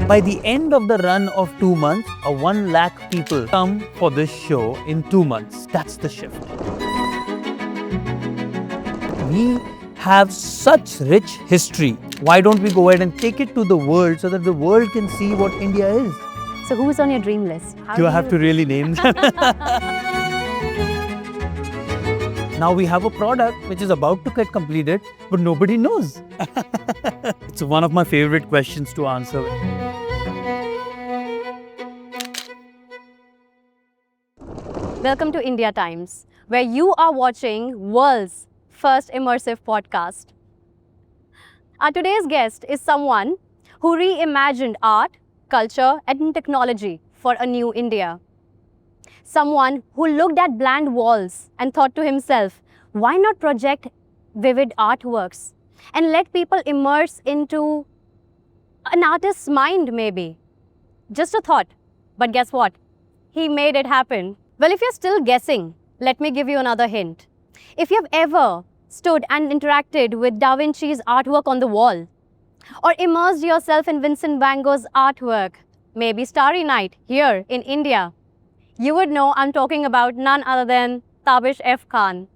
By the end of the run of 2 months, 1 lakh people come for this show in 2 months. That's the shift. We have such rich history. Why don't we go ahead and take it to the world so that the world can see what India is? So who's on your dream list? Do I have to really name them? Now we have a product which is about to get completed, but nobody knows. It's one of my favorite questions to answer. Welcome to India Times, where you are watching world's first immersive podcast. Our today's guest is someone who reimagined art, culture, and technology for a new India. Someone who looked at bland walls and thought to himself, why not project vivid artworks and let people immerse into an artist's mind maybe? Just a thought, but guess what? He made it happen. Well, if you're still guessing, let me give you another hint. If you've ever stood and interacted with Da Vinci's artwork on the wall, or immersed yourself in Vincent van Gogh's artwork, maybe Starry Night here in India, you would know I'm talking about none other than Tabish F. Khan.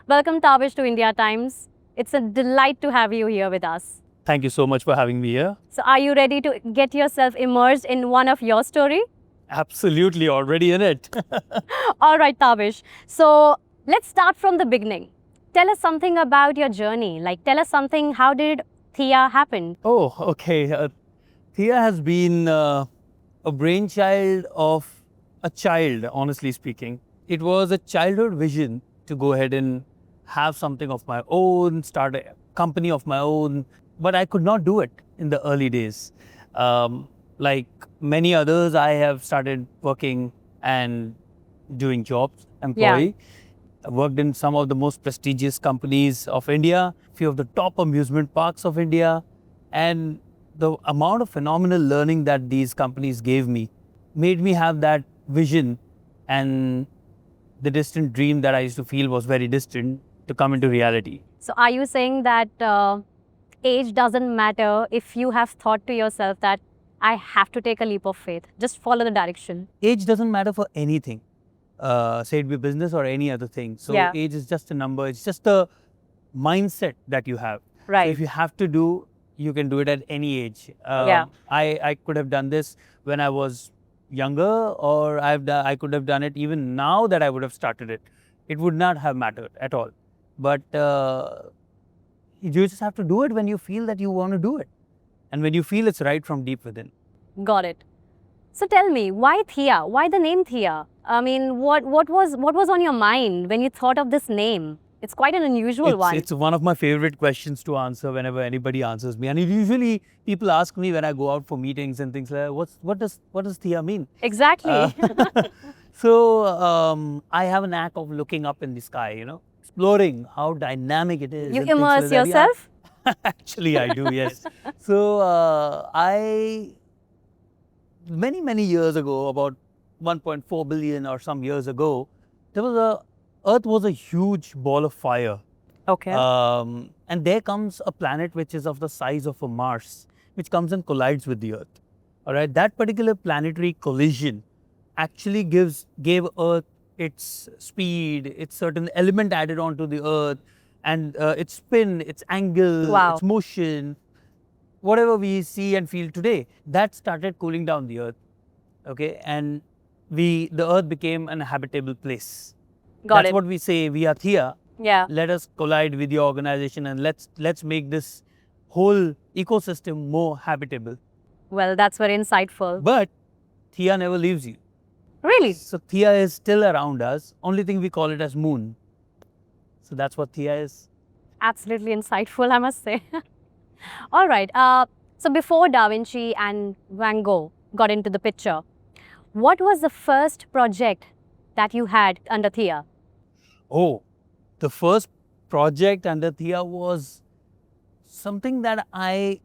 Welcome, Tabish, to India Times. It's a delight to have you here with us. Thank you so much for having me here. So are you ready to get yourself immersed in one of your story? Absolutely, already in it. All right, Tabish. So let's start from the beginning. Tell us something about your journey. Like, tell us something, how did Thea happen? Oh, okay. Thea has been a brainchild of a child, honestly speaking. It was a childhood vision to go ahead and have something of my own, start a company of my own, but I could not do it in the early days. Like many others, I have started working and doing jobs, employee. I worked in some of the most prestigious companies of India, few of the top amusement parks of India, and the amount of phenomenal learning that these companies gave me made me have that vision, and the distant dream that I used to feel was very distant to come into reality. So are you saying that age doesn't matter if you have thought to yourself that I have to take a leap of faith, just follow the direction? Age doesn't matter for anything, say it be business or any other thing. So age is just a number, it's just a mindset that you have. Right. So if you have to do, you can do it at any age. I could have done this when I was younger, or I could have done it even now that I would have started it. It would not have mattered at all. But you just have to do it when you feel that you want to do it, and when you feel it's right from deep within. Got it. So tell me, why Thea? Why the name Thea? I mean, what was on your mind when you thought of this name? It's quite an unusual one. It's one of my favorite questions to answer whenever anybody answers me. And usually people ask me when I go out for meetings and things like that, what does Thea mean? Exactly. So I have a knack of looking up in the sky, exploring how dynamic it is. You immerse yourself? Actually, I do, yes. So many years ago, about 1.4 billion or some years ago, Earth was a huge ball of fire. Okay. And there comes a planet which is of the size of a Mars, which comes and collides with the Earth. All right, that particular planetary collision actually gave Earth its speed, its certain element added onto the Earth, and its spin, its angle, its motion, whatever we see and feel today, that started cooling down the Earth. Okay, and the Earth became an habitable place. That's what we say. We are Thea. Yeah. Let us collide with your organization and let's make this whole ecosystem more habitable. Well, that's very insightful. But Thea never leaves you. Really? So Thea is still around us. Only thing we call it as moon. So that's what Thea is. Absolutely insightful, I must say. All right. So before Da Vinci and Van Gogh got into the picture, what was the first project that you had under Thea? Oh, the first project under Thea was something that I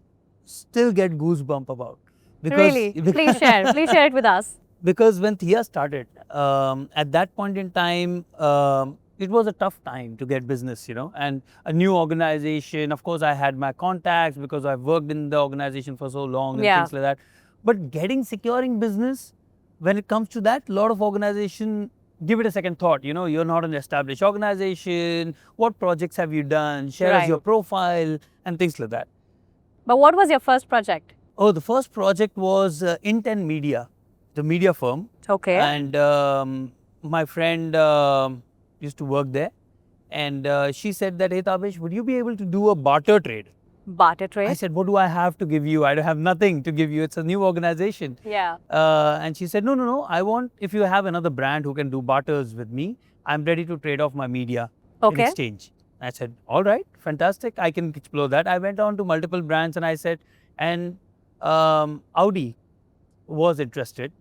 still get goosebump about. Really? Please share it with us. Because when Thea started, at that point in time, it was a tough time to get business, and a new organization. Of course, I had my contacts because I've worked in the organization for so long and things like that. But securing business, when it comes to that, a lot of organization give it a second thought. You know, you're not an established organization. What projects have you done? Share us your profile and things like that. But what was your first project? Oh, the first project was Intent Media, the media firm. Okay. And my friend used to work there. And she said that, hey, Tabish, would you be able to do a barter trade? Barter trade? I said, what do I have to give you? I don't have nothing to give you. It's a new organization. Yeah. And she said, no. I want, if you have another brand who can do barters with me, I'm ready to trade off my media in exchange. I said, all right, fantastic. I can explore that. I went on to multiple brands and I said, and Audi was interested.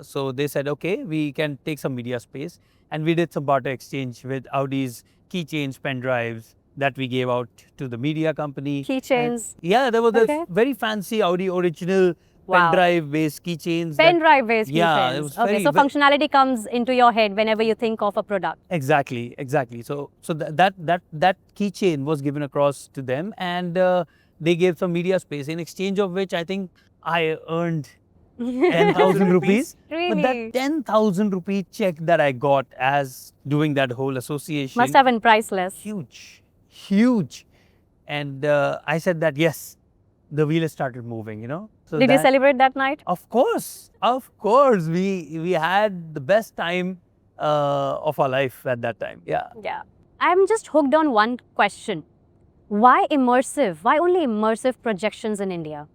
So they said, okay, we can take some media space. And we did some barter exchange with Audi's keychains, pen drives that we gave out to the media company. Keychains? Yeah, there was a very fancy Audi original pen drive based keychains. Pen drive based keychains. Yeah, it was okay, so functionality comes into your head whenever you think of a product. Exactly. So that keychain was given across to them, and they gave some media space, in exchange of which I think I earned 10,000 rupees. Really? But that 10,000 rupee check that I got as doing that whole association must have been priceless. Huge. And I said that, yes, the wheel has started moving, you know. So did you celebrate that night? Of course. We had the best time of our life at that time. Yeah. I'm just hooked on one question. Why immersive? Why only immersive projections in India?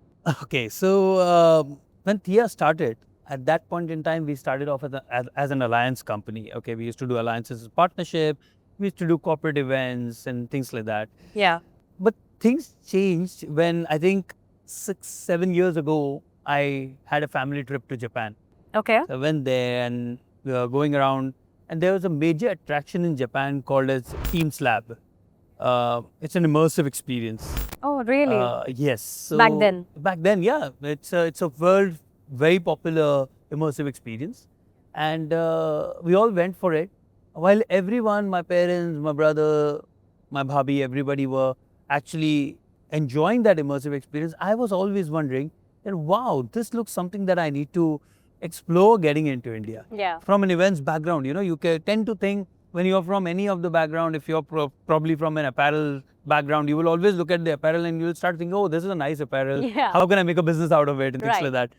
Okay, so when Thea started, at that point in time, we started off as an alliance company. Okay, we used to do alliances as partnership. We used to do corporate events and things like that. Yeah. But things changed when I think 6-7 years ago, I had a family trip to Japan. Okay. So I went there and we were going around, and there was a major attraction in Japan called as Teams Lab. It's an immersive experience. Oh, really? Yes. So back then, yeah. It's a world very popular immersive experience, and we all went for it. While everyone, my parents, my brother, my bhabhi, everybody were actually enjoying that immersive experience, I was always wondering that, wow, this looks something that I need to explore getting into India. Yeah. From an events background, you know, you can tend to think when you're from any of the background, if you're probably from an apparel background, you will always look at the apparel and you'll start thinking, oh, this is a nice apparel. Yeah. How can I make a business out of it and things like that.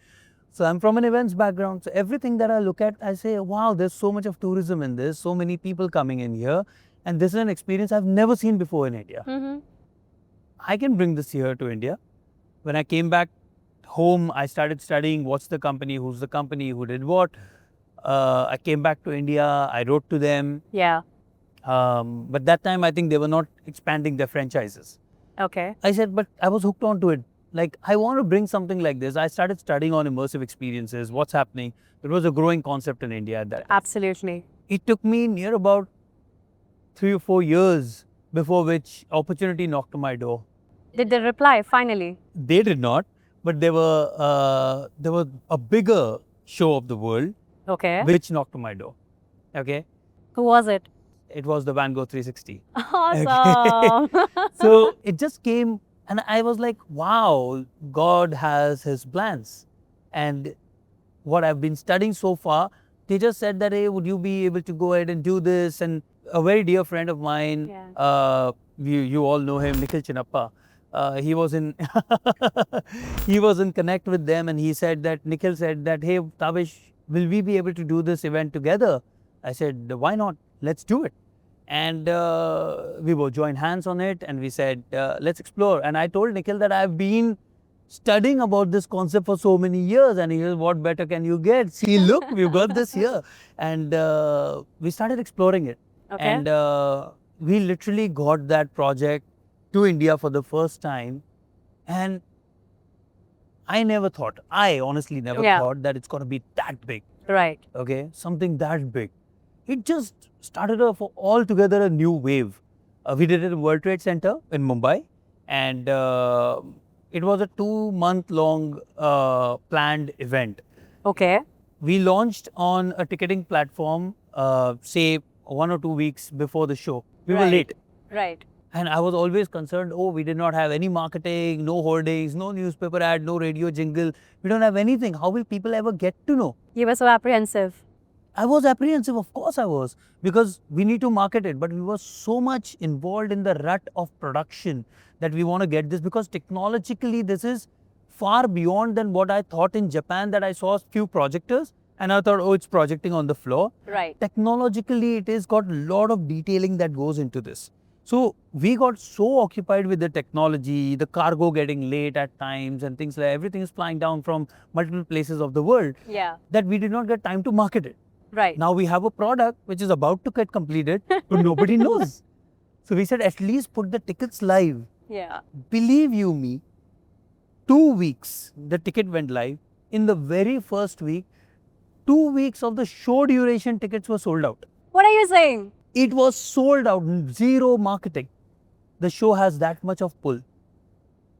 So I'm from an events background. So everything that I look at, I say, wow, there's so much of tourism in this, so many people coming in here. And this is an experience I've never seen before in India. I can bring this here to India. When I came back home, I started studying what's the company, who's the company, who did what. I came back to India, I wrote to them. Yeah. But that time, I think they were not expanding their franchises. Okay. I said, but I was hooked onto it. Like, I want to bring something like this. I started studying on immersive experiences, what's happening. It was a growing concept in India at that time. Absolutely. It took me near about 3 or 4 years before which opportunity knocked on my door. Did they reply finally? They did not, but there was a bigger show of the world. Okay. Which knocked on my door. Okay. Who was it? It was the Van Gogh 360. Awesome. Okay. So it just came, and I was like, wow, God has his plans. And what I've been studying so far, they just said that, hey, would you be able to go ahead and do this? And a very dear friend of mine, you all know him, Nikhil Chinappa. He was in connect with them, and Nikhil said that, hey, Tabish, will we be able to do this event together? I said, why not? Let's do it. And we both joined hands on it, and we said, let's explore. And I told Nikhil that I've been studying about this concept for so many years, and he said, what better can you get? See, look, we've got this here. And we started exploring it. Okay. And we literally got that project to India for the first time. And I honestly never thought that it's going to be that big. Right. Okay, something that big. It just started off altogether a new wave. We did it in World Trade Center in Mumbai, and it was a 2-month-long planned event. Okay. We launched on a ticketing platform, say 1 or 2 weeks before the show. We were late. Right. And I was always concerned, oh, we did not have any marketing, no hoardings, no newspaper ad, no radio jingle. We don't have anything. How will people ever get to know? You were so apprehensive. I was apprehensive, of course I was, because we need to market it. But we were so much involved in the rut of production that we want to get this, because technologically this is far beyond than what I thought in Japan, that I saw a few projectors and I thought, oh, it's projecting on the floor. Right. Technologically, it has got a lot of detailing that goes into this. So we got so occupied with the technology, the cargo getting late at times and things like everything is flying down from multiple places of the world, Yeah. that we did not get time to market it. Right. Now we have a product which is about to get completed, but nobody knows. So we said, at least put the tickets live. Yeah. Believe you me, 2 weeks the ticket went live. In the very first week, 2 weeks of the show duration tickets were sold out. What are you saying? It was sold out, zero marketing. The show has that much of pull.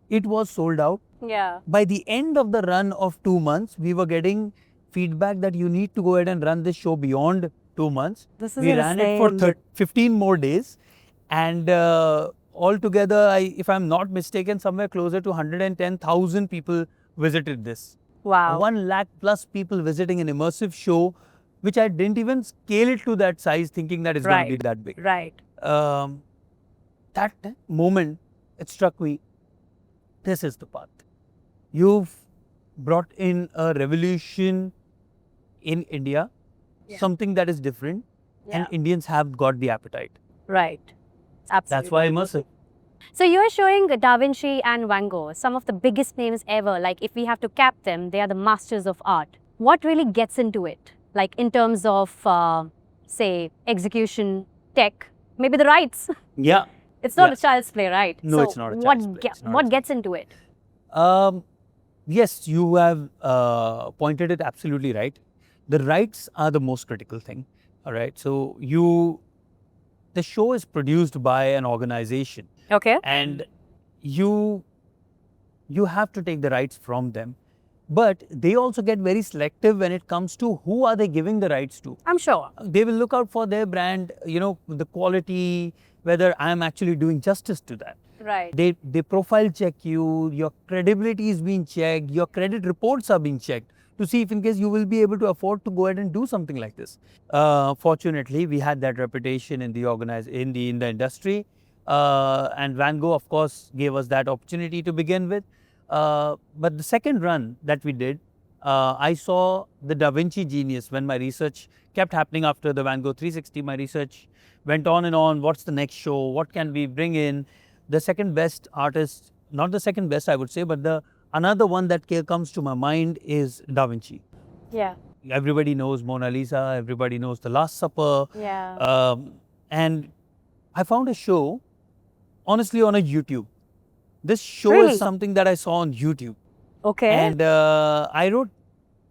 It was sold out. Yeah. By the end of the run of 2 months, we were getting feedback that you need to go ahead and run this show beyond 2 months. This is We ran it for insane. 15 more days, and altogether, if I'm not mistaken, somewhere closer to 110,000 people visited this. Wow. 1 lakh plus people visiting an immersive show, which I didn't even scale it to that size, thinking that it's going to be that big. Right. That moment, it struck me, this is the path. You've brought in a revolution in India, something that is different, and Indians have got the appetite. Right. Absolutely. That's why immersive. So you're showing Da Vinci and Van Gogh, some of the biggest names ever. Like if we have to cap them, they are the masters of art. What really gets into it? Like in terms of, say, execution, tech, maybe the rights. Yeah. It's not a child's play, right? No, so it's not a child's play. It's not a what child's gets into it? Yes, you have pointed it absolutely right. The rights are the most critical thing. All right. So the show is produced by an organization. Okay. And you have to take the rights from them. But they also get very selective when it comes to who are they giving the rights to. I'm sure. They will look out for their brand, the quality, whether I am actually doing justice to that. Right. They profile check you, your credibility is being checked, your credit reports are being checked to see if in case you will be able to afford to go ahead and do something like this. Fortunately, we had that reputation in the industry. And Van Gogh, of course, gave us that opportunity to begin with. But the second run that we did, I saw the Da Vinci genius when my research kept happening after the Van Gogh 360. My research went on and on. What's the next show? What can we bring in? The second best artist, not the second best, I would say, but another one that comes to my mind is Da Vinci. Yeah. Everybody knows Mona Lisa. Everybody knows The Last Supper. Yeah. And I found a show, honestly, on a YouTube. This show Really? is something that I saw on YouTube. Okay. And I wrote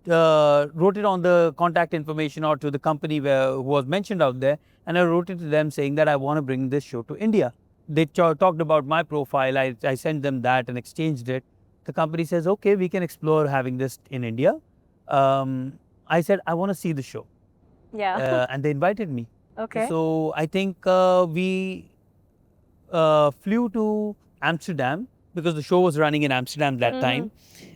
it on the contact information or to the company who was mentioned out there. And I wrote it to them saying that I want to bring this show to India. They talked about my profile. I sent them that and exchanged it. The company says, okay, we can explore having this in India. I said, I want to see the show. Yeah. And they invited me. Okay. So I think we flew to Amsterdam because the show was running in Amsterdam that time.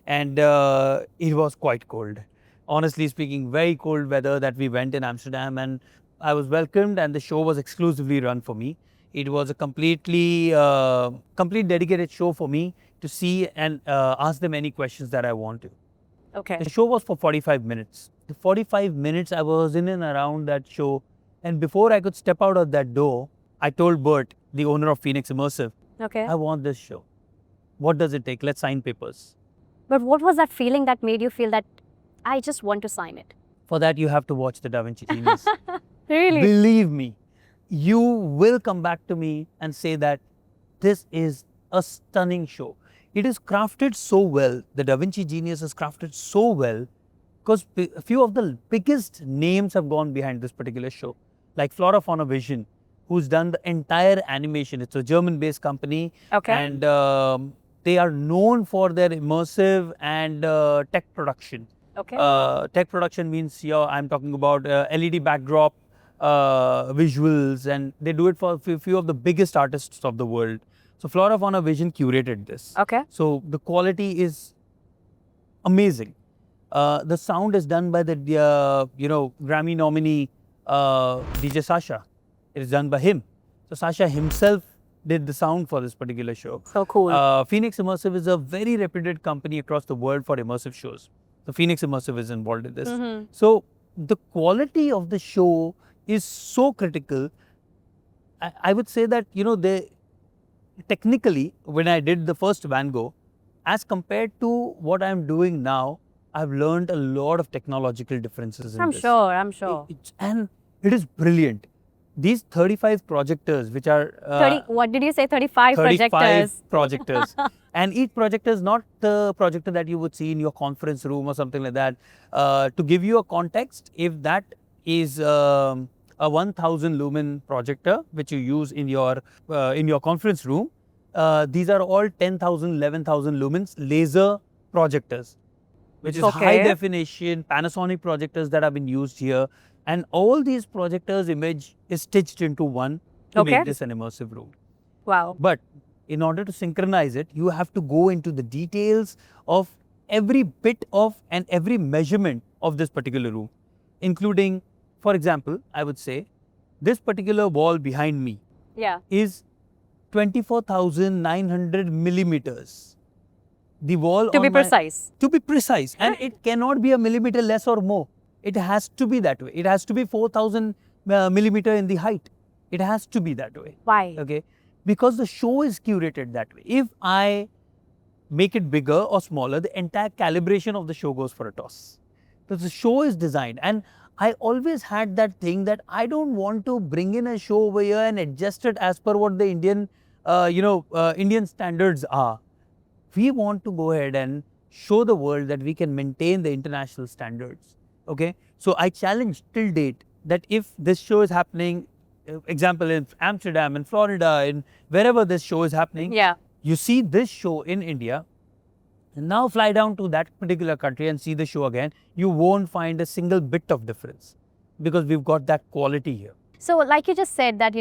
And it was quite cold. Honestly speaking, very cold weather that we went in Amsterdam, and I was welcomed, and the show was exclusively run for me. It was a complete dedicated show for me to see and ask them any questions that I want to. Okay. The show was for 45 minutes. The 45 minutes I was in and around that show, and before I could step out of that door, I told Bert, the owner of Phoenix Immersive, Okay. I want this show. What does it take? Let's sign papers. But what was that feeling that made you feel that I just want to sign it? For that, you have to watch the Da Vinci Genius. Really? Believe me, you will come back to me and say that this is a stunning show. It is crafted so well. The Da Vinci Genius is crafted so well because a few of the biggest names have gone behind this particular show, like Flora Fauna Vision, who's done the entire animation. It's a German-based company. Okay. And they are known for their immersive and tech production. Okay. Tech production means I'm talking about LED backdrop, visuals, and they do it for a few of the biggest artists of the world. So Flora Fauna Vision curated this. Okay. So the quality is amazing. The sound is done by the Grammy nominee DJ Sasha. It is done by him. So Sasha himself did the sound for this particular show. So cool. Phoenix Immersive is a very reputed company across the world for immersive shows. So Phoenix Immersive is involved in this. So the quality of the show is so critical. I would say that, they technically, when I did the first Van Gogh, as compared to what I'm doing now, I've learned a lot of technological differences in I'm this. sure. And it is brilliant. These 35 projectors, which are 30, what did you say? 35 projectors. projectors. And each projector is not the projector that you would see in your conference room or something like that. To give you a context, if that is a 1000 lumen projector, which you use in your conference room, these are all 10,000, 11,000 lumens laser projectors, which is high definition Panasonic projectors that have been used here. And all these projectors' image is stitched into one to make this an immersive room. Wow. But in order to synchronize it, you have to go into the details of every bit of and every measurement of this particular room, including, for example, I would say, this particular wall behind me is 24,900 millimeters. The wall to be precise. To be precise. And it cannot be a millimeter less or more. It has to be that way. It has to be 4,000 millimeter in the height. It has to be that way. Why? Okay. Because the show is curated that way. If I make it bigger or smaller, the entire calibration of the show goes for a toss. So the show is designed. And I always had that thing that I don't want to bring in a show over here and adjust it as per what the Indian, Indian standards are. We want to go ahead and show the world that we can maintain the international standards. Okay. So I challenge till date that if this show is happening, example in Amsterdam, in Florida, in wherever this show is happening, you see this show in India, and now fly down to that particular country and see the show again, you won't find a single bit of difference because we've got that quality here. So like you just said that,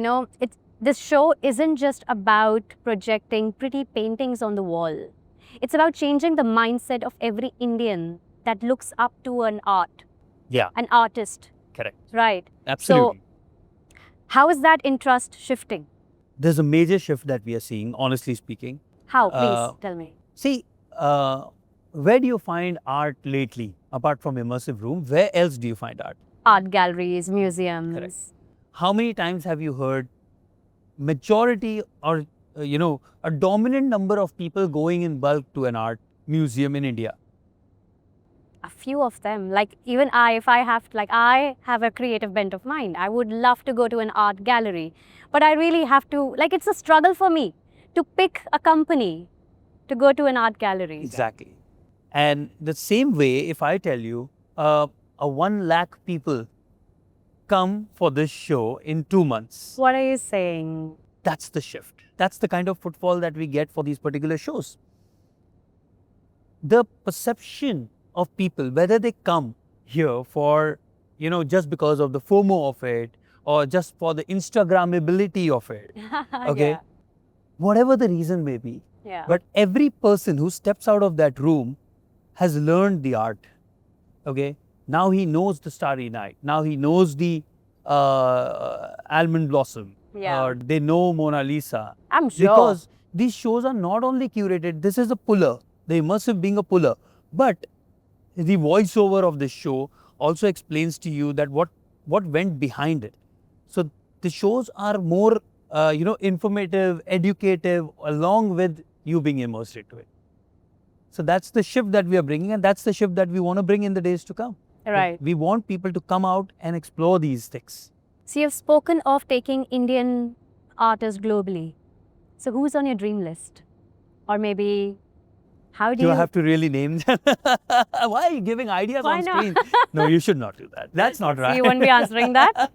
this show isn't just about projecting pretty paintings on the wall. It's about changing the mindset of every Indian that looks up to an art. Yeah. An artist. Correct. Right. Absolutely. So, how is that interest shifting? There's a major shift that we are seeing, honestly speaking. How? Please tell me. See, where do you find art lately? Apart from immersive room, where else do you find art? Art galleries, museums. Correct. How many times have you heard majority or, a dominant number of people going in bulk to an art museum in India? A few of them. Like even I have a creative bent of mind. I would love to go to an art gallery, but I really have to, it's a struggle for me to pick a company to go to an art gallery. Exactly. And the same way, if I tell you, a 1 lakh people come for this show in 2 months. What are you saying? That's the shift. That's the kind of footfall that we get for these particular shows. The perception of people, whether they come here for, just because of the FOMO of it or just for the Instagrammability of it, okay, whatever the reason may be. But every person who steps out of that room has learned the art, okay. Now he knows the Starry Night. Now he knows the Almond Blossom. Or they know Mona Lisa. I'm sure. Because these shows are not only curated, this is a puller, the immersive being a puller, but the voiceover of this show also explains to you that what went behind it. So the shows are more, informative, educative, along with you being immersed into it. So that's the shift that we are bringing, and that's the shift that we want to bring in the days to come. Right. We want people to come out and explore these things. So you've spoken of taking Indian artists globally. So who's on your dream list? Or maybe, how do you... Do I have to really name them? Why are you giving ideas on screen? No, you should not do that. That's not right. So you won't be answering that?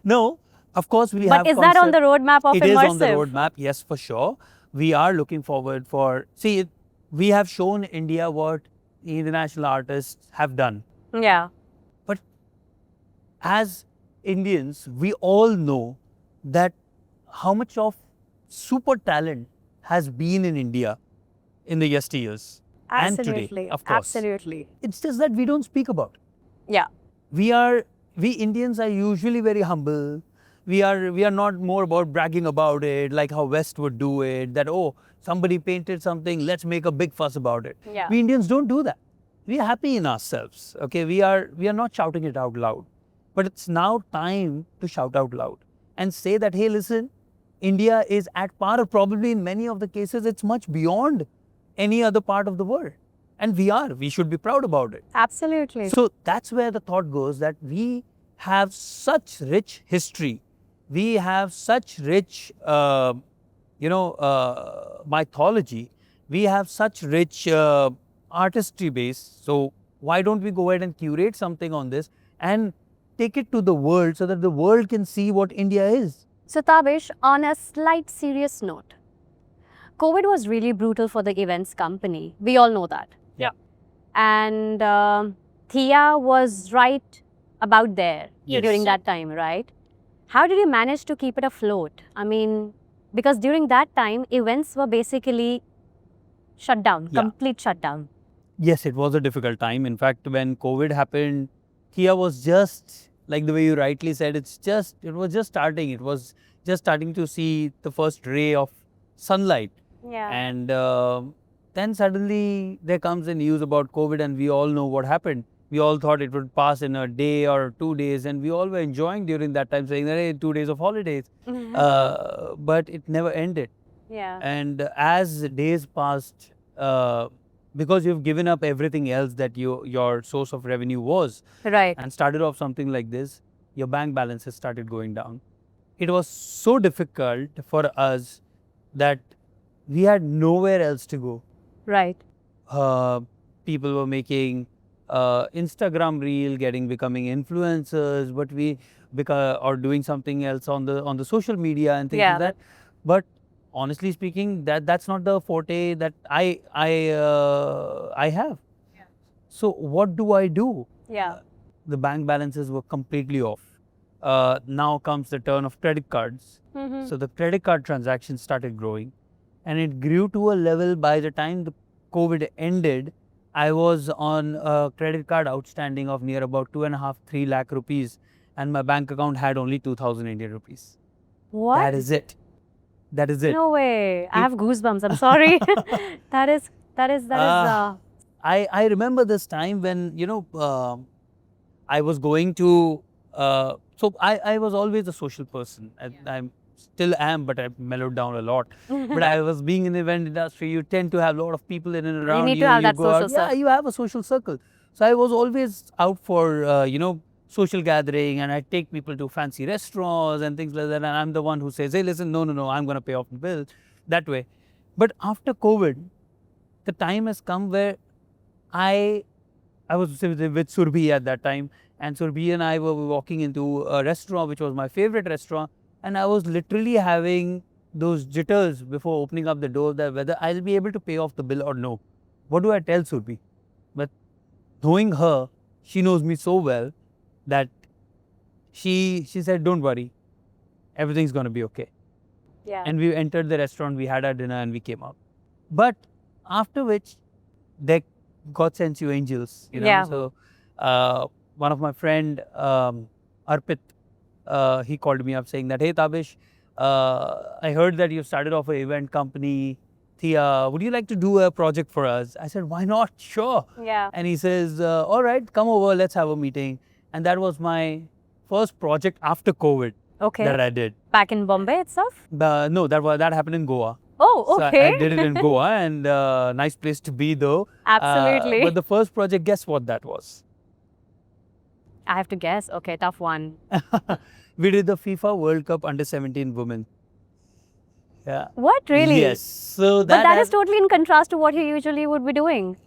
No, of course we have... But is that on the roadmap of Immersive? It is on the roadmap, yes, for sure. We are looking forward for... See, we have shown India what international artists have done. Yeah. But as Indians, we all know that how much of super talent has been in India in the yesteryears and today, of course. Absolutely. It's just that we don't speak about it. Yeah. We Indians are usually very humble. We are not more about bragging about it like how West would do it, that oh, somebody painted something, let's make a big fuss about it. Yeah. We Indians don't do that. We are happy in ourselves. Okay, we are not shouting it out loud. But it's now time to shout out loud and say that, hey, listen, India is at par, or probably in many of the cases it's much beyond any other part of the world. And we should be proud about it. Absolutely. So that's where the thought goes, that we have such rich history. We have such rich, mythology. We have such rich artistry base. So why don't we go ahead and curate something on this and take it to the world so that the world can see what India is? So Tabish, on a slight serious note, COVID was really brutal for the events company. We all know that. Yeah. And Thea was right about there Yes. during that time, right? How did you manage to keep it afloat? I mean, because during that time, events were basically shut down, Yeah. complete shutdown. Yes, it was a difficult time. In fact, when COVID happened, Thea was just, like the way you rightly said, it was just starting. It was just starting to see the first ray of sunlight. Yeah. And then suddenly there comes the news about COVID, and we all know what happened. We all thought it would pass in a day or 2 days, and we all were enjoying during that time, saying that, hey, 2 days of holidays. But it never ended. Yeah. And as days passed, because you've given up everything else that your source of revenue was, Right. and started off something like this, your bank balances started going down. It was so difficult for us that we had nowhere else to go. Right. People were making Instagram reel, becoming influencers, but or doing something else on the social media and things Yeah. like that. But honestly speaking, that's not the forte that I have. Yeah. So what do I do? Yeah. The bank balances were completely off. Now comes the turn of credit cards. Mhm. So the credit card transactions started growing, and it grew to a level. By the time the COVID ended, I was on a credit card outstanding of near about 2.5-3 lakh rupees, and my bank account had only 2,000 Indian rupees. What? That is it. That is it. No way. I have goosebumps. I'm sorry. that is. I remember this time when, I was going to, so I was always a social person. I still am, but I've mellowed down a lot. But I was being in the event industry, you tend to have a lot of people in and around you. need to have that go out. social circle. Yeah, you have a social circle. So I was always out for, social gathering, and I take people to fancy restaurants and things like that. And I'm the one who says, hey, listen, no, I'm going to pay off the bill that way. But after COVID, the time has come where I was with Surbhi at that time, and Surbhi and I were walking into a restaurant, which was my favorite restaurant, and I was literally having those jitters before opening up the door, that whether I'll be able to pay off the bill or no. What do I tell Surbhi? But knowing her, she knows me so well that she said, don't worry, everything's going to be okay. Yeah. And we entered the restaurant, we had our dinner, and we came out. But after which, God sends you angels, Yeah. So one of my friend, Arpit, he called me up saying that, hey, Tabish, I heard that you started off an event company. Thea, would you like to do a project for us? I said, why not? Sure. Yeah. And he says, all right, come over, let's have a meeting. And that was my first project after COVID Okay. that I did. Back in Bombay itself? No, that happened in Goa. Oh, okay. So I did it in Goa, and nice place to be though. Absolutely. But the first project, guess what that was? I have to guess. Okay, tough one. We did the FIFA World Cup Under-17 women. Yeah. What, really? Yes. So But that is totally in contrast to what you usually would be doing.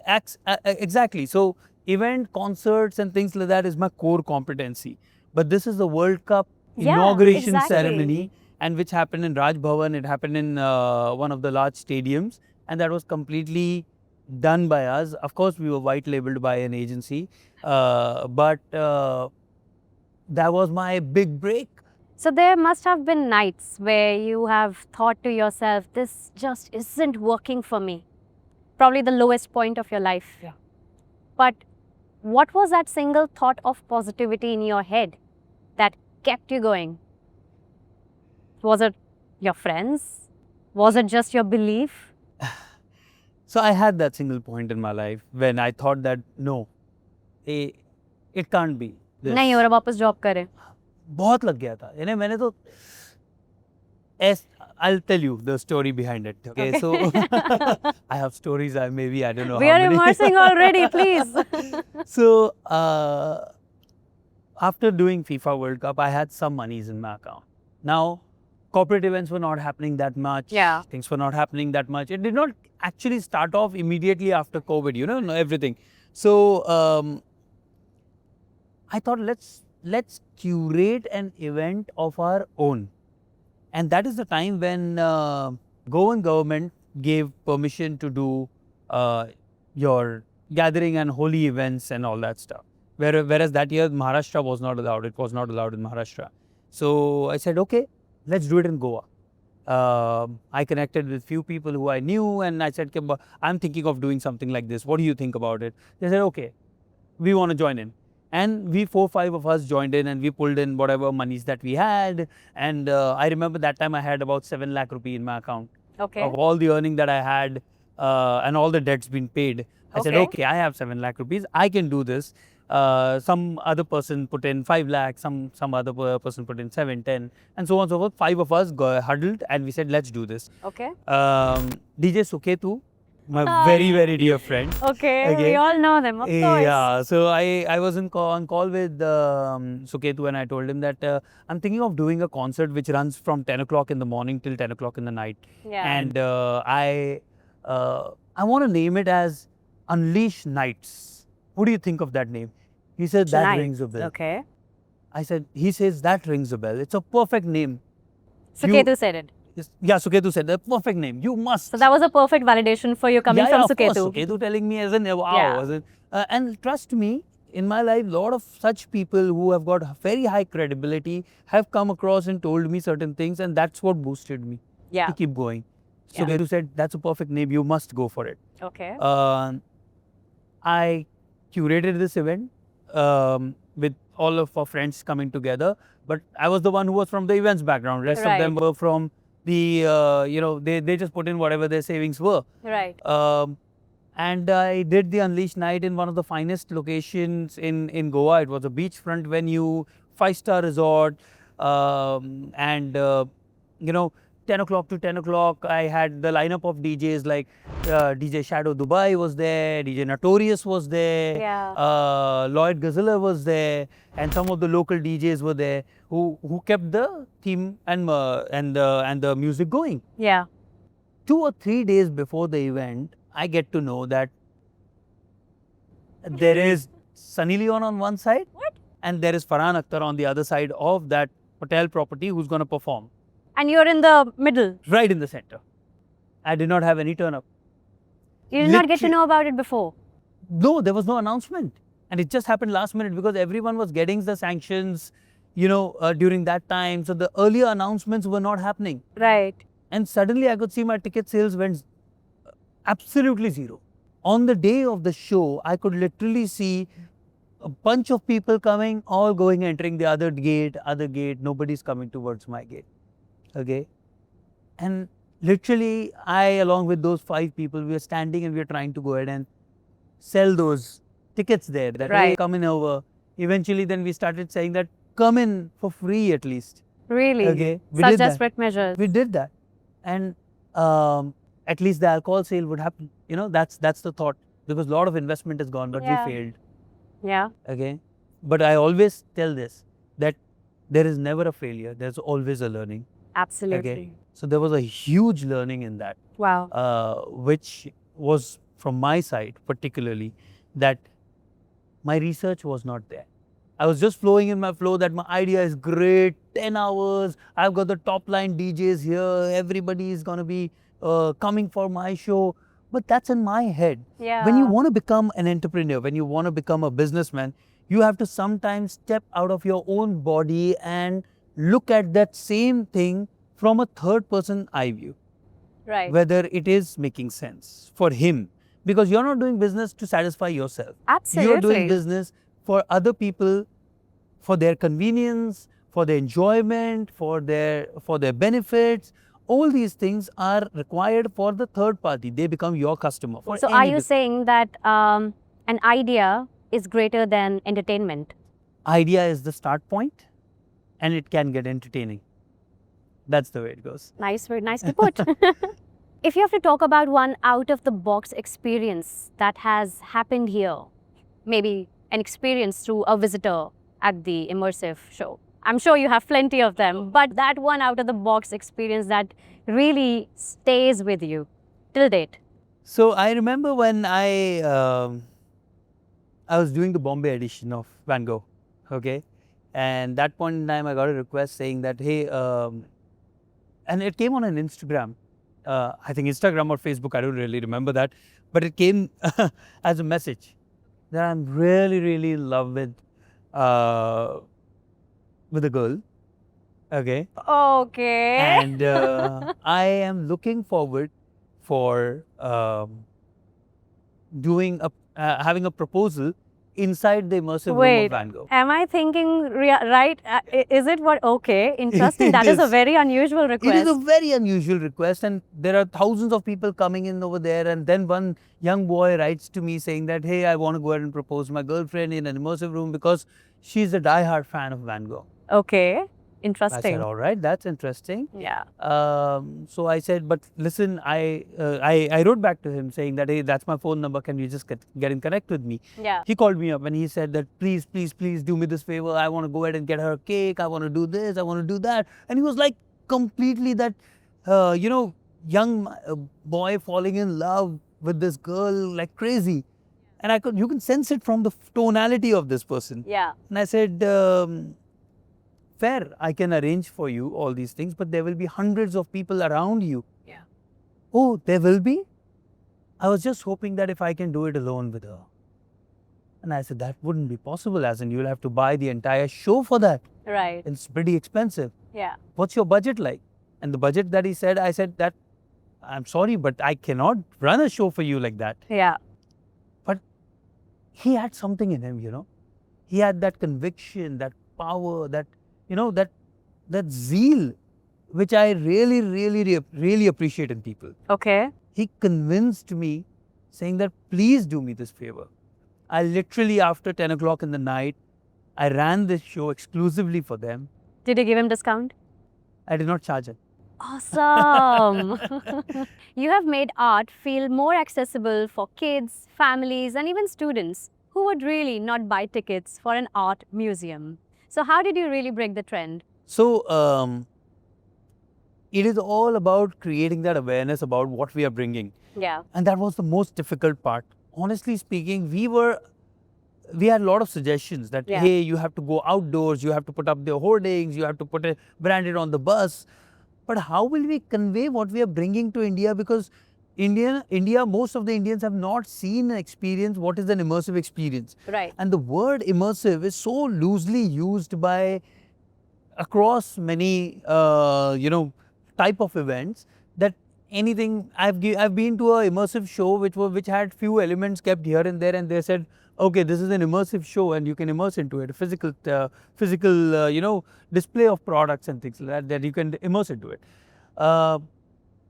Exactly. So event, concerts and things like that is my core competency. But this is the World Cup Yeah, inauguration exactly. ceremony, and which happened in Raj Bhavan. It happened in one of the large stadiums, and that was completely done by us. Of course, we were white labeled by an agency, but that was my big break. So there must have been nights where you have thought to yourself, this just isn't working for me. Probably the lowest point of your life. Yeah. But what was that single thought of positivity in your head that kept you going? Was it your friends? Was it just your belief? So I had that single point in my life when I thought that no, it can't be this. नहीं और वापस job करें. बहुत लग गया था. यानी मैंने तो I'll tell you the story behind it. Okay, so I have stories. Maybe I don't know. We how are many. immersing already, please. So after doing FIFA World Cup, I had some monies in my account. Now, corporate events were not happening that much. Yeah. Things were not happening that much. It did not actually start off immediately after COVID, you know, everything. So I thought let's curate an event of our own. And that is the time when Goan government gave permission to do your gathering and holy events and all that stuff. Whereas that year Maharashtra was not allowed. It was not allowed in Maharashtra. So I said, okay, let's do it in Goa. I connected with few people who I knew and I said, I'm thinking of doing something like this. What do you think about it? They said, okay, we want to join in. And we 4-5 of us joined in and we pulled in whatever monies that we had. And I remember that time I had about 7 lakh rupee in my account. Okay. Of all the earning that I had and all the debts been paid. I said, okay, I have 7 lakh rupees. I can do this. Some other person put in 5 lakhs, some other person put in 7, 10 and so on and so forth. 5 of us huddled and we said, let's do this. Okay. DJ Suketu, my very, very dear friend. Okay, we all know them, of course. Yeah, so I was on call with Suketu and I told him that I'm thinking of doing a concert which runs from 10 o'clock in the morning till 10 o'clock in the night. Yeah. And I want to name it as Unleash Nights. What do you think of that name? He said, that rings a bell. Okay. I said, he says, that rings a bell. It's a perfect name. Suketu said it. Yeah, Suketu said, the perfect name. You must. So that was a perfect validation for you coming from Suketu. Of course. Suketu telling me as in, wow. As in, and trust me, in my life, a lot of such people who have got very high credibility have come across and told me certain things and that's what boosted me to keep going. Suketu said, that's a perfect name. You must go for it. Okay. I curated this event with all of our friends coming together. But I was the one who was from the events background. Rest of them were from the, they just put in whatever their savings were. Right. And I did the Unleash Night in one of the finest locations in Goa. It was a beachfront venue, 5-star resort. 10 o'clock to 10 o'clock, I had the lineup of DJs like DJ Shadow Dubai was there, DJ Notorious was there, Lloyd Gazella was there, and some of the local DJs were there who kept the theme and the music going. Yeah. 2 or 3 days before the event, I get to know that there is Sunny Leon on one side, and there is Farhan Akhtar on the other side of that hotel property who's going to perform. And you're in the middle. Right in the center. I did not have any turn up. You did not get to know about it before? No, there was no announcement. And it just happened last minute because everyone was getting the sanctions, during that time. So the earlier announcements were not happening. Right. And suddenly I could see my ticket sales went absolutely zero. On the day of the show, I could literally see a bunch of people coming, all going, entering the other gate. Nobody's coming towards my gate. Okay. And literally, along with those 5 people, we were standing and we were trying to go ahead and sell those tickets there. That hey, come in over. Eventually, then we started saying that come in for free at least. Really? Okay. Such desperate measures. We did that. And at least the alcohol sale would happen. That's the thought. Because a lot of investment is gone, but we failed. Yeah. Okay. But I always tell this, that there is never a failure. There's always a learning. Absolutely. Okay. So there was a huge learning in that. Wow. Which was from my side particularly, that my research was not there. I was just flowing in my flow that my idea is great, 10 hours, I've got the top line DJs here, everybody is going to be coming for my show. But that's in my head. Yeah. When you want to become an entrepreneur, when you want to become a businessman, You have to sometimes step out of your own body and look at that same thing from a third person eye view, Right. whether it is making sense for him. Because you're not doing business to satisfy yourself. Absolutely. You're doing business for other people, for their convenience, for their enjoyment, for their benefits. All these things are required for the third party. They become your customer. For So any are you business. saying that an idea is greater than entertainment? Idea is the start point, and it can get entertaining. That's the way it goes. Nice, very nicely put. If you have to talk about one out of the box experience that has happened here, maybe an experience through a visitor at the Immersive show. I'm sure you have plenty of them, but that one out of the box experience that really stays with you till date. So I remember when I was doing the Bombay edition of Van Gogh, okay, and that point in time I got a request saying that, hey, and it came on an Instagram, I think Instagram or Facebook, I don't really remember that, but it came as a message that I'm really, really in love with a girl, okay, Okay. and I am looking forward for having a proposal inside the immersive room of Wait, Van Gogh. am I thinking right? Is it what? Okay, interesting. It That is a is. very unusual It request. is a very unusual request, and there are thousands of people coming in over there. And then one young boy writes to me saying that, hey, I want to go ahead and propose my girlfriend in an immersive room because she's a die-hard fan of Van Gogh. Okay, I interesting. said, all right, that's interesting. Yeah. So I said, but listen, I wrote back to him saying that, hey, that's my phone number. Can you just get in connect with me? Yeah. He called me up and he said that, please, please, please do me this favor. I want to go ahead and get her a cake. I want to do this. I want to do that. And he was like completely that, young boy falling in love with this girl like crazy. And you can sense it from the tonality of this person. Yeah. And I said, fair, I can arrange for you all these things, but there will be hundreds of people around you. Yeah. Oh, there will be? I was just hoping that if I can do it alone with her. And I said, that wouldn't be possible, as in you'll have to buy the entire show for that. Right. It's pretty expensive. Yeah. What's your budget like? And the budget that he said, I said that, I'm sorry, but I cannot run a show for you like that. Yeah. But he had something in him, you know. He had that conviction, that power, that zeal, which I really, really, really appreciate in people. Okay. He convinced me, saying that, please do me this favor. I literally, after 10 o'clock in the night, I ran this show exclusively for them. Did you give him discount? I did not charge it. Awesome. You have made art feel more accessible for kids, families, and even students who would really not buy tickets for an art museum. So how did you really break the trend? So, it is all about creating that awareness about what we are bringing. Yeah. And that was the most difficult part. Honestly speaking, we had a lot of suggestions that, Yeah. hey, you have to go outdoors, you have to put up the hoardings, you have to put it branded on the bus. But how will we convey what we are bringing to India? Because India, most of the Indians have not seen and experienced what is an immersive experience. Right. And the word immersive is so loosely used across many, type of events that anything, I've been to a immersive show which had few elements kept here and there, and they said, okay, this is an immersive show and you can immerse into it, a physical display of products and things like that you can immerse into it.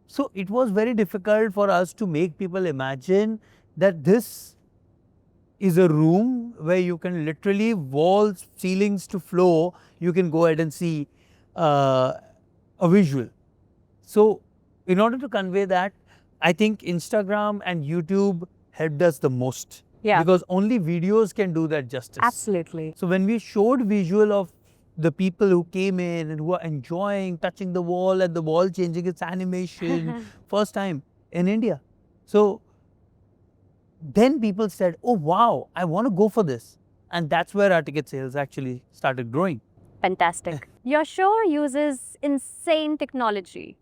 So it was very difficult for us to make people imagine that this is a room where you can literally walls, ceilings to floor, you can go ahead and see a visual. So in order to convey that, I think Instagram and YouTube helped us the most. Yeah. Because only videos can do that justice. Absolutely. So when we showed visual of the people who came in and who are enjoying touching the wall and the wall changing its animation, first time in India. So then people said, oh wow, I want to go for this. And that's where our ticket sales actually started growing. Fantastic. Your show uses insane technology.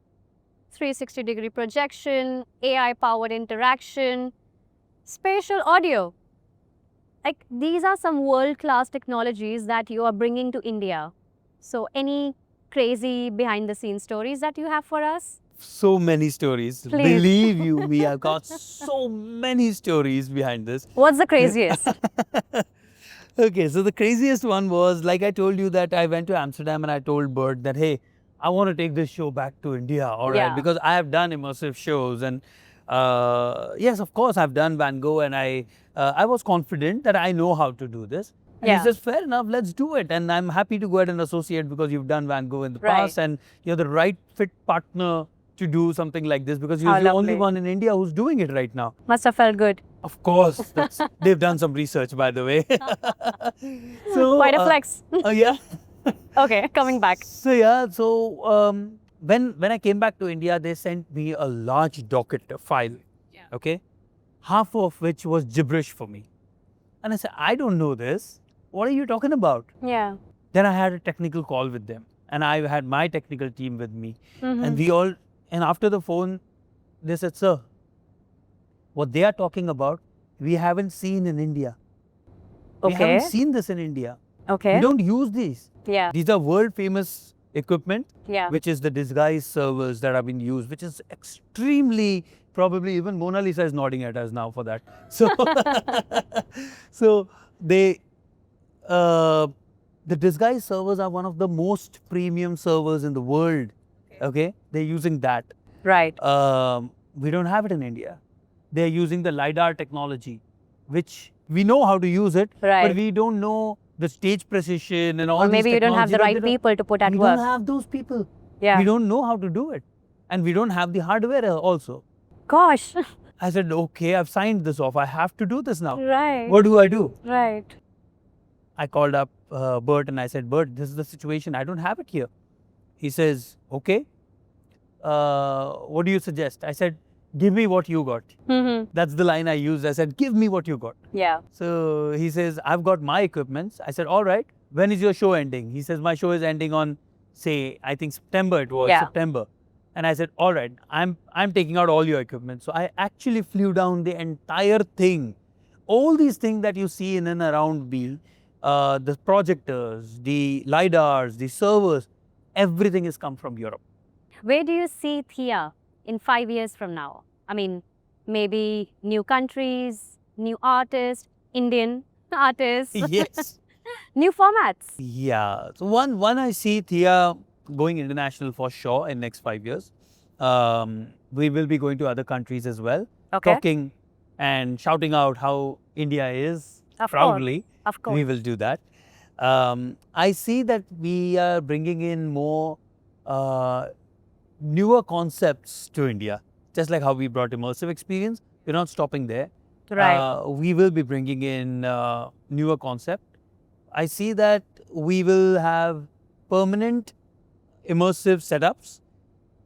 360-degree projection, AI-powered interaction, spatial audio. like these are some world-class technologies that you are bringing to India. So any crazy behind-the-scenes stories that you have for us? So many stories. Please. Believe you me, I've got so many stories behind this. What's the craziest? Okay, so the craziest one was, like I told you, that I went to Amsterdam and I told Bert that, hey, I want to take this show back to India, all right? Yeah. Because I have done immersive shows, and yes, of course, I've done Van Gogh, and I was confident that I know how to do this. And Yeah. he says, fair enough, let's do it. And I'm happy to go ahead and associate because you've done Van Gogh in the Right. past, and you're the right fit partner to do something like this because you're How the only lovely. one in India who's doing it right now. Must have felt good. Of course, they've done some research, by the way. So Quite a flex. yeah. Okay, coming back. So yeah, so when I came back to India, they sent me a large docket file. Yeah. Okay, half of which was gibberish for me, and I said, I don't know this. What are you talking about? Yeah. Then I had a technical call with them, and I had my technical team with me, Mhm. and and after the phone, they said, sir, what they are talking about, we haven't seen in India. We Okay. haven't seen this in India. Okay. We don't use these. Yeah. These are world famous equipment, Yeah. which is the disguise servers that have been used, which is extremely, probably even Mona Lisa is nodding at us now for that. So, so the disguise servers are one of the most premium servers in the world. Okay, they're using that. Right. We don't have it in India. They're using the LiDAR technology, which we know how to use it, Right. but we don't know the stage precision and all Or these maybe you don't have the technology, right people to put at we work. don't have those people. Yeah. We don't know how to do it. And we don't have the hardware also. Gosh. I said, okay, I've signed this off. I have to do this now. Right. What do I do? Right. I called up Bert and I said, Bert, this is the situation. I don't have it here. He says, okay. What do you suggest? I said, give me what you got. Mm-hmm. That's the line I used. I said, give me what you got. Yeah. So he says, I've got my equipments. I said, all right, when is your show ending? He says, my show is ending on, say, I think September it was, Yeah. September. And I said, all right, I'm taking out all your equipment. So I actually flew down the entire thing. All these things that you see in and around me, the projectors, the LiDARs, the servers, everything has come from Europe. Where do you see Thea in 5 years from now? I mean, maybe new countries, new artists, Indian artists, Yes. new formats. Yeah. So one I see Thea going international for sure in next 5 years. We will be going to other countries as well, Okay. talking and shouting out how India is Of proudly. course. Of course. We will do that. I see that we are bringing in more newer concepts to India, just like how we brought immersive experience. We're not stopping there. Right. We will be bringing in newer concept. I see that we will have permanent immersive setups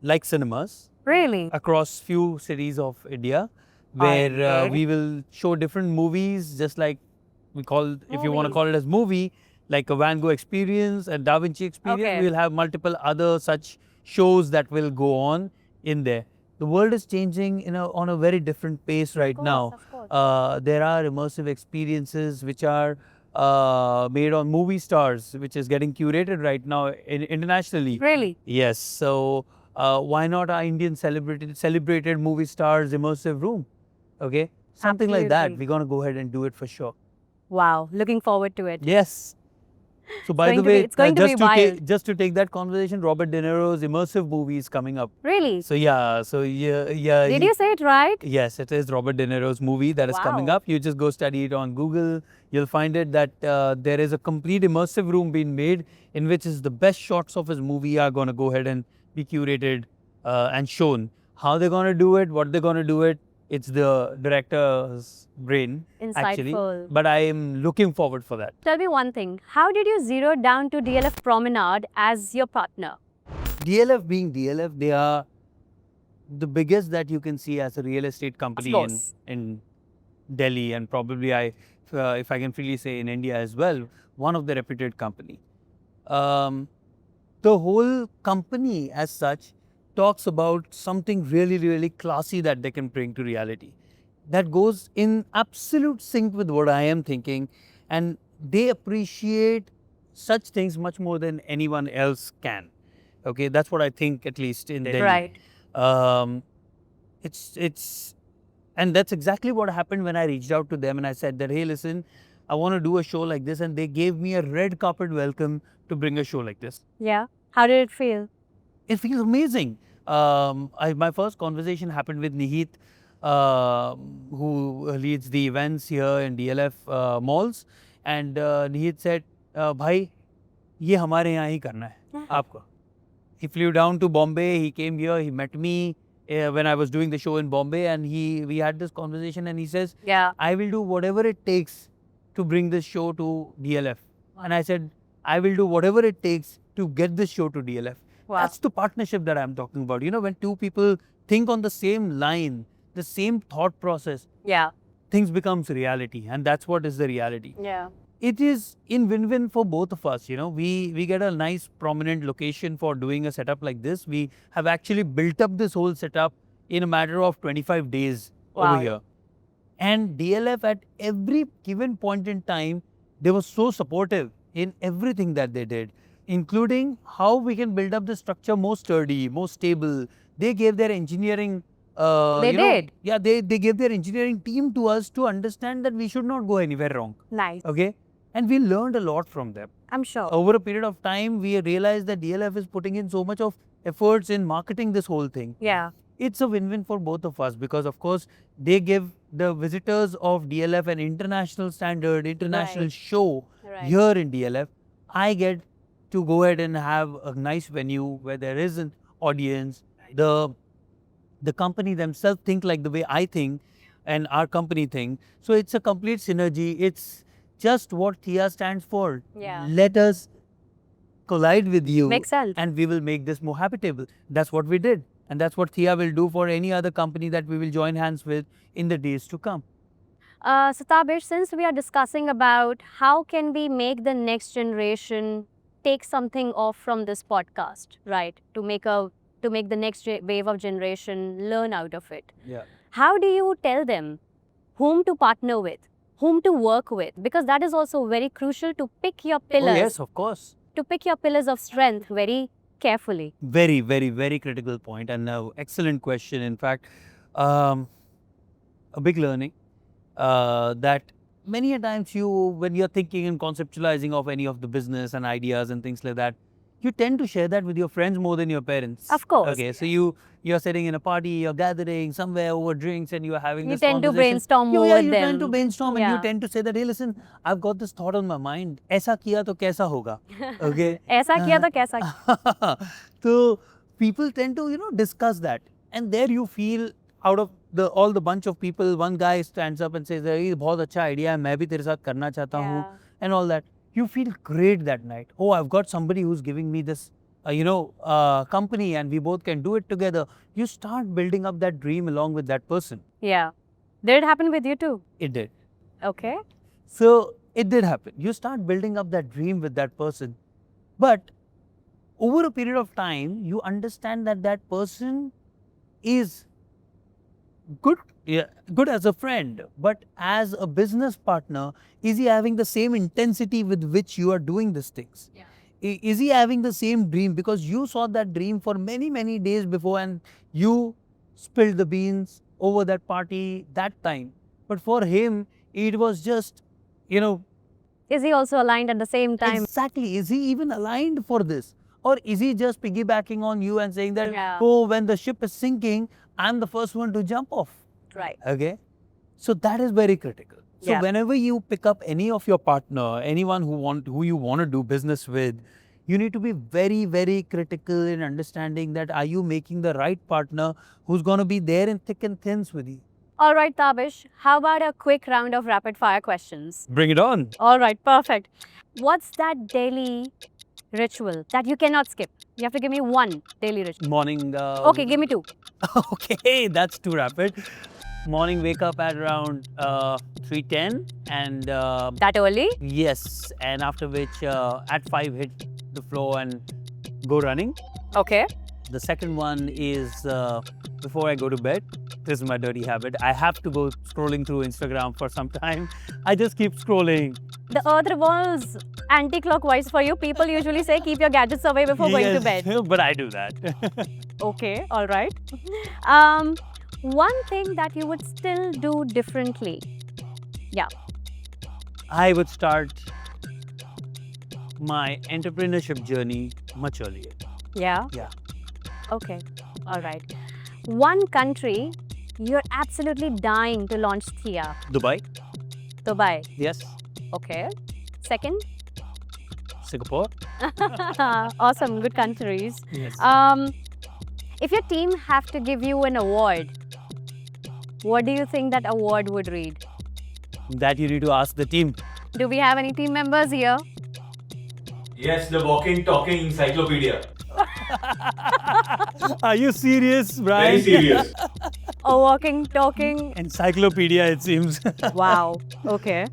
like cinemas Really? across few cities of India, where Okay. we will show different movies, just like we call, if you want to Movies. call it as movie, like a Van Gogh experience and Da Vinci experience. Okay. We will have multiple other such shows that will go on in there. The world is changing on a very different pace right now. Of course. There are immersive experiences which are made on movie stars, which is getting curated right now internationally. Really? Yes. So why not our Indian celebrated movie stars immersive room? Okay, something like that. Absolutely. We're gonna go ahead and do it for sure. Wow. Looking forward to it. Yes. So by going the to be- way, it's going to be wild. just to take that conversation, Robert De Niro's immersive movie is coming up. Really? So yeah. Did you say it right? Yes, it is Robert De Niro's movie that is coming Wow. up. You just go study it on Google. You'll find it that there is a complete immersive room being made in which is the best shots of his movie are going to go ahead and be curated and shown. How they're going to do it, what they're going to do it, it's the director's brain actually. Insightful. But I am looking forward for that. Tell me one thing. How did you zero down to DLF Promenade as your partner? DLF being DLF, they are the biggest that you can see as a real estate company course. in Delhi, and probably if I can freely say in India as well, one of the reputed company. The whole company as such talks about something really, really classy that they can bring to reality. that goes in absolute sync with what I am thinking, and they appreciate such things much more than anyone else can. Okay, that's what I think, at least in Delhi. Right. Um, it's and that's exactly what happened when I reached out to them and I said that, hey, listen, I want to do a show like this, and they gave me a red carpet welcome to bring a show like this. Yeah. How did it feel? It feels amazing. My first conversation happened with Nihit, who leads the events here in DLF malls, and Nihit said, "Bhai, ये हमारे यहाँ ही करना है आपको." He flew down to Bombay. He came here. He met me when I was doing the show in Bombay, and we had this conversation. And he says, Yeah. "I will do whatever it takes to bring this show to DLF." And I said, "I will do whatever it takes to get this show to DLF." Wow. That's the partnership that I'm talking about. You know, when two people think on the same line, the same thought process, Yeah. things becomes reality, and that's what is the reality. Yeah. It is in win-win for both of us. You know, we get a nice prominent location for doing a setup like this. We have actually built up this whole setup in a matter of 25 days Wow. over here. And DLF at every given point in time, they were so supportive in everything that they did, including how we can build up the structure more sturdy, more stable. They gave their engineering. They did? Yeah, they gave their engineering team to us to understand that we should not go anywhere wrong. Nice. Okay. And we learned a lot from them. I'm sure. Over a period of time, we realized that DLF is putting in so much of efforts in marketing this whole thing. Yeah. It's a win-win for both of us, because of course they give the visitors of DLF an international standard, international Right. show Right. here in DLF. I get to go ahead and have a nice venue where there is an audience. The company themselves think like the way I think and our company think. So it's a complete synergy. It's just what Thea stands for. Yeah. Let us collide with you. Makes sense. And we will make this more habitable. That's what we did. And that's what Thea will do for any other company that we will join hands with in the days to come. So Tabish, since we are discussing about how can we make the next generation take something off from this podcast, right? To make the next wave of generation learn out of it. Yeah. How do you tell them whom to partner with, whom to work with? Because that is also very crucial to pick your pillars. Oh, yes, of course. To pick your pillars of strength very carefully. Very, very, very critical point, and excellent question. In fact, a big learning that many a times when you're thinking and conceptualizing of any of the business and ideas and things like that, you tend to share that with your friends more than your parents. Of course. Okay, so you're sitting in a party, you're gathering somewhere over drinks, and you're having You this tend to conversation. brainstorm more Yeah, with you them. tend to brainstorm, and Yeah. you tend to say that, hey, listen, I've got this thought on my mind. ऐसा किया तो कैसा होगा? Okay. ऐसा किया तो कैसा? So people tend to discuss that, and there you feel out of all the bunch of people, one guy stands up and says, "ये बहुत अच्छा idea है, मैं भी तेरे साथ करना चाहता हूँ," Yeah. and all that. You feel great that night. Oh, I've got somebody who's giving me this, company, and we both can do it together. You start building up that dream along with that person. Yeah. Did it happen with you too? It did. Okay. So it did happen. You start building up that dream with that person. But over a period of time, you understand that that person is good, good as a friend, but as a business partner, is he having the same intensity with which you are doing these things? Yeah. Is he having the same dream? Because you saw that dream for many, many days before, and you spilled the beans over that party that time. But for him, it was just, Is he also aligned at the same time? exactly, is he even aligned for this? Or is he just piggybacking on you and saying that, Yeah. oh, when the ship is sinking, I'm the first one to jump off? Right. Okay. So that is very critical. So Yeah. whenever you pick up any of your partner, anyone who you want to do business with, you need to be very, very critical in understanding that are you making the right partner who's going to be there in thick and thins with you. All right, Tabish, how about a quick round of rapid fire questions? Bring it on. All right, perfect. What's that daily ritual that you cannot skip? You have to give me one daily ritual. Morning. Okay, give me two. Okay, that's too rapid. Morning, wake up at around 3:10, and That early? yes, and after which at 5 hit the floor and go running. Okay. The second one is before I go to bed, This is my dirty habit. I have to go scrolling through Instagram for some time. I just keep scrolling. The earth revolves anti-clockwise for you. People usually say keep your gadgets away before going to bed. But I do that. Okay, all right. One thing that you would still do differently. Yeah. I would start my entrepreneurship journey much earlier. Yeah? Yeah. Okay, all right. One country you're absolutely dying to launch Thea. Dubai? Dubai. Yes. Okay. Second? Singapore? Awesome, good countries. Yes. If your team have to give you an award, what do you think that award would read? That you need to ask the team. Do we have any team members here? Yes, the walking, talking encyclopedia. Are you serious, Brian? Very serious. A walking, talking. Encyclopedia, it seems. Wow. Okay.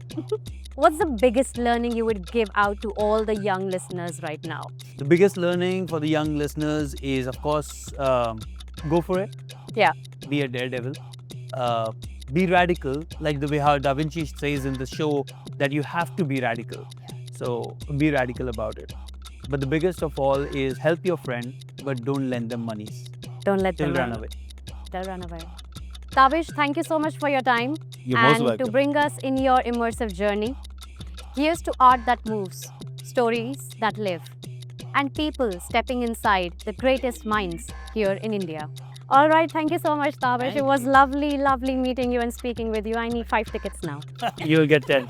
What's the biggest learning you would give out to all the young listeners right now? The biggest learning for the young listeners is, of course, go for it. Yeah. Be a daredevil. Be radical, like the way how Da Vinci says in the show that you have to be radical. So be radical about it. But the biggest of all is help your friend, but don't lend them monies. Don't let They'll them run away. They'll run away. Tabish, thank you so much for your time. You're most and welcome. to bring us in your immersive journey. Here's to art that moves, stories that live, and people stepping inside the greatest minds here in India. All right, thank you so much, Tabish. It was lovely, lovely meeting you and speaking with you. I need 5 tickets now. You'll get 10.